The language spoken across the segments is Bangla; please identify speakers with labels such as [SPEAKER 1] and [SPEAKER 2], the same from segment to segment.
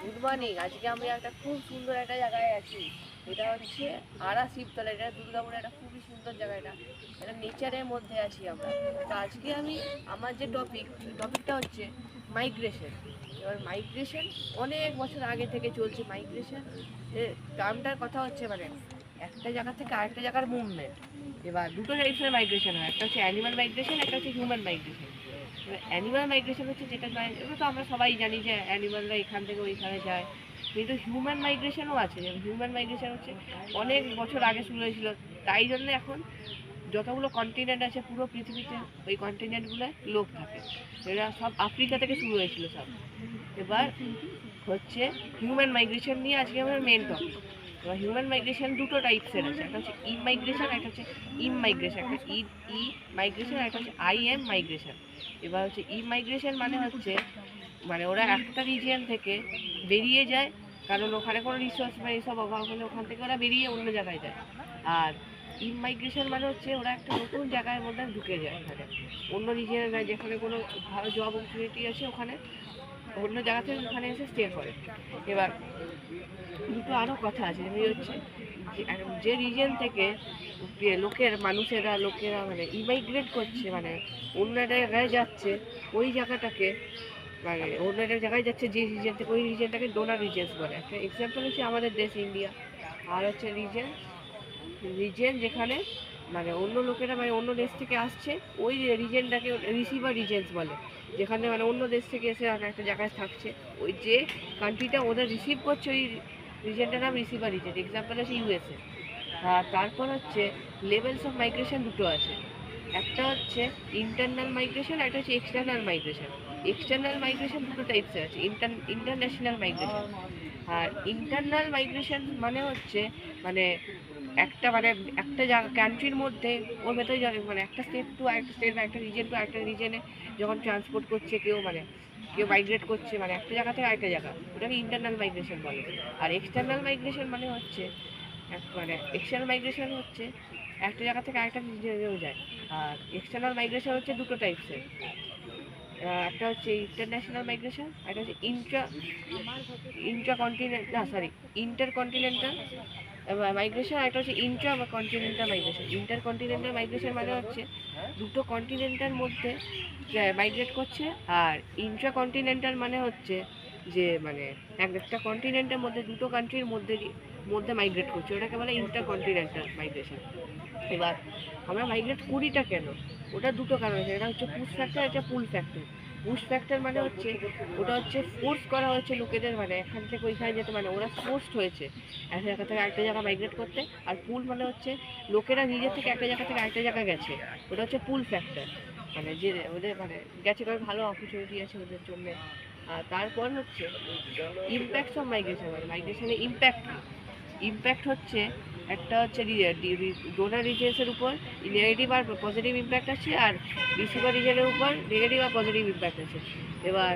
[SPEAKER 1] Good morning. আজকে আমি একটা খুব সুন্দর একটা জায়গায় আছি। এটা হচ্ছে আড়া শিবতলা। এটা দুর্গাপুরে একটা খুবই সুন্দর জায়গা। এটা নেচারের মধ্যে আছি আমরা। তো আজকে আমি আমার যে টপিকটা হচ্ছে মাইগ্রেশন। এবার মাইগ্রেশন অনেক বছর আগে থেকে চলছে। মাইগ্রেশন টার্মটার কথা হচ্ছে মানে একটা জায়গা থেকে আরেকটা জায়গার মুভমেন্ট। এবার দুটো টাইপসের মাইগ্রেশন হয়, একটা হচ্ছে অ্যানিমাল মাইগ্রেশন, একটা হচ্ছে হিউম্যান মাইগ্রেশন। অ্যানিমাল মাইগ্রেশন হচ্ছে যেটা এগুলো তো আমরা সবাই জানি যে অ্যানিমালরা এখান থেকে ওইখানে যায়। কিন্তু হিউম্যান মাইগ্রেশনও আছে। যেমন হিউম্যান মাইগ্রেশন হচ্ছে অনেক বছর আগে শুরু হয়েছিল। তাই জন্য এখন যতগুলো কন্টিনেন্ট আছে পুরো পৃথিবীতে ওই কন্টিনেন্টগুলোয় লোক থাকে। এরা সব আফ্রিকা থেকে শুরু হয়েছিল সব। এবার হচ্ছে হিউম্যান মাইগ্রেশন নিয়ে আজকে আমার মেন টপিক। এবার হিউম্যান মাইগ্রেশন দুটো টাইপসের আছে, একটা হচ্ছে ই মাইগ্রেশন, একটা হচ্ছে ইম মাইগ্রেশন। একটা ই মাইগ্রেশন, একটা হচ্ছে এম মাইগ্রেশন। এবার হচ্ছে ই মাইগ্রেশন মানে হচ্ছে মানে ওরা একটা রিজিয়ন থেকে বেরিয়ে যায়, কারণ ওখানে কোনো রিসোর্স বা এইসব অভাব হলে ওখান থেকে ওরা বেরিয়ে অন্য জায়গায় যায়। আর ইম মাইগ্রেশন মানে হচ্ছে ওরা একটা নতুন জায়গার মধ্যে ঢুকে যায়, এখানে অন্য রিজিয়নে যায়, যেখানে কোনো ভালো জব অপরচুনিটি আছে ওখানে অন্য জায়গা থেকে ওখানে এসে স্টে করে। এবার দুটো আরও কথা আছে, যেমনি হচ্ছে যে রিজন থেকে লোকেরা মানে ইমাইগ্রেট করছে, মানে অন্য জায়গায় যাচ্ছে, ওই জায়গাটাকে মানে অন্য একটা জায়গায় যাচ্ছে যে রিজন থেকে, ওই রিজনটাকে ডোনার রিজেন্স বলে। একটা এক্সাম্পল হচ্ছে আমাদের দেশ ইন্ডিয়া। আর হচ্ছে রিজেন যেখানে মানে অন্য লোকেরা মানে অন্য দেশ থেকে আসছে, ওই রিজেনটাকে রিসিভার রিজেন্স বলে। যেখানে মানে অন্য দেশ থেকে এসে একটা জায়গায় থাকছে, ওই যে কান্ট্রিটা ওদের রিসিভ করছে ওই রিজেনটার নাম রিসিভার রিজেন। এক্সাম্পল আছে ইউএসএ। আর তারপর হচ্ছে লেভেলস অফ মাইগ্রেশন দুটো আছে, একটা হচ্ছে ইন্টারনাল মাইগ্রেশন, একটা হচ্ছে এক্সটার্নাল মাইগ্রেশন। এক্সটার্নাল মাইগ্রেশন দুটো টাইপসের আছে, ইন্টারন্যাশনাল মাইগ্রেশন। আর ইন্টারনাল মাইগ্রেশন মানে হচ্ছে মানে একটা কান্ট্রির মধ্যে ওর ভেতরে মানে একটা স্টেট টু আরেকটা স্টেট বা একটা রিজন টু আরেকটা রিজনে যখন ট্রান্সপোর্ট করছে কেউ মাইগ্রেট করছে মানে একটা জায়গা থেকে আরেকটা জায়গা, ওটাকে ইন্টারনাল মাইগ্রেশন বলে। আর এক্সটার্নাল মাইগ্রেশন মানে হচ্ছে এক্সটার্নাল মাইগ্রেশন হচ্ছে একটা জায়গা থেকে আরেকটা রিজনেও যায়। আর এক্সটার্নাল মাইগ্রেশন হচ্ছে দুটো টাইপসের, একটা হচ্ছে ইন্টারন্যাশনাল মাইগ্রেশন, একটা হচ্ছে ইন্টার কন্টিনেন্টাল মাইগ্রেশন, আর একটা হচ্ছে Intra continental migration. Inter continental migration মানে হচ্ছে দুটো কন্টিনেন্টের মধ্যে মাইগ্রেট করছে। আর ইন্ট্রা কন্টিনেন্টাল মানে হচ্ছে যে মানে একটা কন্টিনেন্টের মধ্যে দুটো কান্ট্রির মধ্যে মধ্যে মাইগ্রেট করছে, ওটাকে বলে ইন্টার কন্টিনেন্টাল মাইগ্রেশন। এবার আমরা মাইগ্রেট করিটা কেন, ওটা দুটো কারণ আছে। এটা হচ্ছে পুশ ফ্যাক্টর, এটা পুল ফ্যাক্টর। পুশ ফ্যাক্টর মানে হচ্ছে ওটা হচ্ছে ফোর্স করা হয়েছে লোকেদের, মানে এখান থেকে ওইখানে যেতে, মানে ওরা ফোর্সড হয়েছে এক জায়গা থেকে আরেকটা জায়গা মাইগ্রেট করতে। আর পুল মানে হচ্ছে লোকেরা নিজের থেকে একটা জায়গা থেকে আরেকটা জায়গা গেছে, ওটা হচ্ছে পুল ফ্যাক্টর। মানে যে ওদের মানে গেছে কারণ ভালো অপরচুনিটি আছে ওদের জন্যে। আর তারপর হচ্ছে ইম্প্যাক্টস অফ মাইগ্রেশন। মানে মাইগ্রেশনের ইম্প্যাক্ট হচ্ছে একটা হচ্ছে ডোনার রিজেন্সের উপর নেগেটিভ আর পজিটিভ ইম্প্যাক্ট আছে, আর রিসিভার রিজনের উপর নেগেটিভ আর পজিটিভ ইম্প্যাক্ট আছে। এবার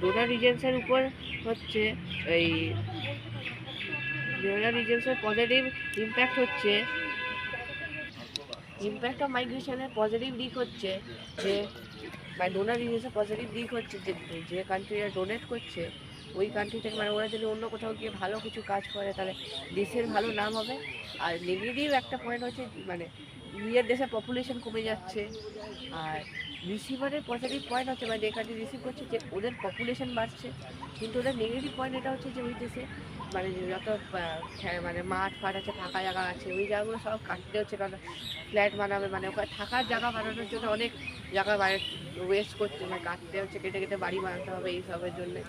[SPEAKER 1] ডোনার রিজেন্সের উপর হচ্ছে এই ডোনার রিজেন্সের পজিটিভ ইম্প্যাক্ট হচ্ছে ইম্প্যাক্ট অফ মাইগ্রেশনের পজিটিভ দিক হচ্ছে যে মানে ডোনার রিজেন্সের পজিটিভ দিক হচ্ছে যে যে কান্ট্রিরা ডোনেট করছে ওই কান্ট্রি থেকে মানে ওরা যদি অন্য কোথাও গিয়ে ভালো কিছু কাজ করে তাহলে দেশের ভালো নাম হবে। আর নেগেটিভ একটা পয়েন্ট হচ্ছে মানে নিজের দেশের পপুলেশন কমে যাচ্ছে। আর রিসিভারের পজিটিভ পয়েন্ট হচ্ছে মানে যে কান্ট্রি রিসিভ করছে যে ওদের পপুলেশন বাড়ছে, কিন্তু ওদের নেগেটিভ পয়েন্ট এটা হচ্ছে যে ওই দেশে মানে যত মানে মাঠ ফাট আছে, ফাঁকা জায়গা আছে, ওই জায়গাগুলো সব কাটতে হচ্ছে, কারণ ফ্ল্যাট বানাবে, মানে ওখানে থাকার জায়গা বানানোর জন্য অনেক জায়গা ওয়েস্ট করছে, মানে কাটতে হচ্ছে, কেটে কেটে বাড়ি বানাতে হবে এইসবের জন্যে।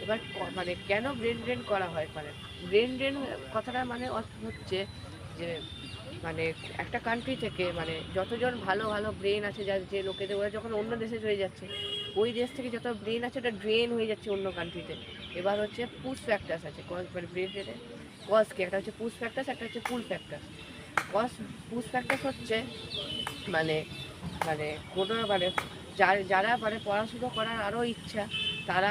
[SPEAKER 1] এবার মানে কেন ব্রেন ড্রেন করা হয়, মানে ব্রেন ড্রেন কথাটা মানে হচ্ছে যে মানে একটা কান্ট্রি থেকে মানে যতজন ভালো ভালো ব্রেন আছে যে লোকেদের, ওরা যখন অন্য দেশে চলে যাচ্ছে ওই দেশ থেকে যত ব্রেন আছে ওটা ড্রেন হয়ে যাচ্ছে অন্য কান্ট্রিতে। এবার হচ্ছে পুশ ফ্যাক্টার্স আছে, মানে ব্রেন ড্রেনে কজ কি, একটা হচ্ছে পুশ ফ্যাক্টার্স, একটা হচ্ছে পুল ফ্যাক্টার। পুশ ফ্যাক্টার্স হচ্ছে মানে মানে কোনো মানে যারা মানে পড়াশুনো করার আরও ইচ্ছা, তারা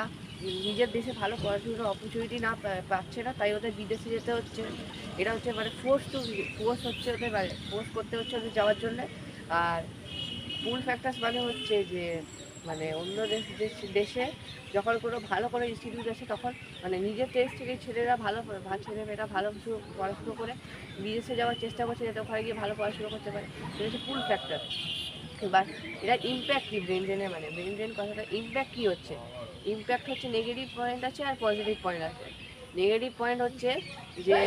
[SPEAKER 1] নিজের দেশে ভালো পড়াশুনোর অপরচুনিটি না পাচ্ছে না, তাই ওদের বিদেশে যেতে হচ্ছে। এটা হচ্ছে মানে ফোর্স হচ্ছে ওদের, ফোর্স করতে হচ্ছে ওদের যাওয়ার জন্যে। আর পুল ফ্যাক্টার্স মানে হচ্ছে যে মানে অন্য দেশে যখন কোনো ভালো কোনো ইনস্টিটিউট আসে তখন মানে নিজের দেশ থেকে ছেলেরা ছেলেমেয়েরা ভালো কিছু পড়াশুনো করে বিদেশে যাওয়ার চেষ্টা করছে যাতে ওখানে গিয়ে ভালো পড়াশুনো করতে পারে, সেটা হচ্ছে পুল ফ্যাক্টর। এবার এটা ইম্প্যাক্ট কি ব্রেন ড্রেনের, মানে ব্রেন ড্রেন কথাটা ইম্প্যাক্ট কী হচ্ছে, ইম্প্যাক্ট হচ্ছে নেগেটিভ পয়েন্ট আছে আর পজিটিভ পয়েন্ট আছে। নেগেটিভ পয়েন্ট হচ্ছে যে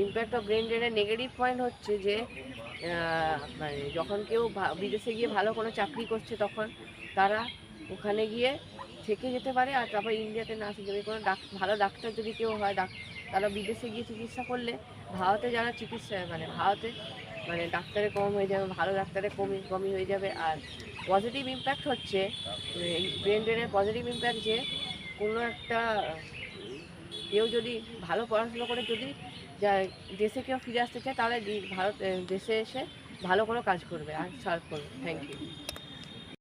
[SPEAKER 1] ইম্প্যাক্ট অফ ব্রেন ড্রেনের নেগেটিভ পয়েন্ট হচ্ছে যে মানে যখন কেউ বিদেশে গিয়ে ভালো কোনো চাকরি করছে তখন তারা ওখানে গিয়ে থেকে যেতে পারে, আর তারপর ইন্ডিয়াতে না আসে। যদি কোনো ভালো ডাক্তার যদি কেউ হয়, তারা বিদেশে গিয়ে চিকিৎসা করলে ভারতে যারা চিকিৎসা ভারতে ডাক্তারে কম হয়ে যাবে, ভালো ডাক্তারে কমই হয়ে যাবে। আর পজিটিভ ইম্প্যাক্ট হচ্ছে ব্রেন ড্রেনের পজিটিভ ইম্প্যাক্ট যে কোনো একটা কেউ যদি ভালো পড়াশুনো করে যদি দেশে কেউ ফিরে আসতে চায় তাহলে দেশে এসে ভালো করে কাজ করবে আর সার্ভ করবে। Thank you.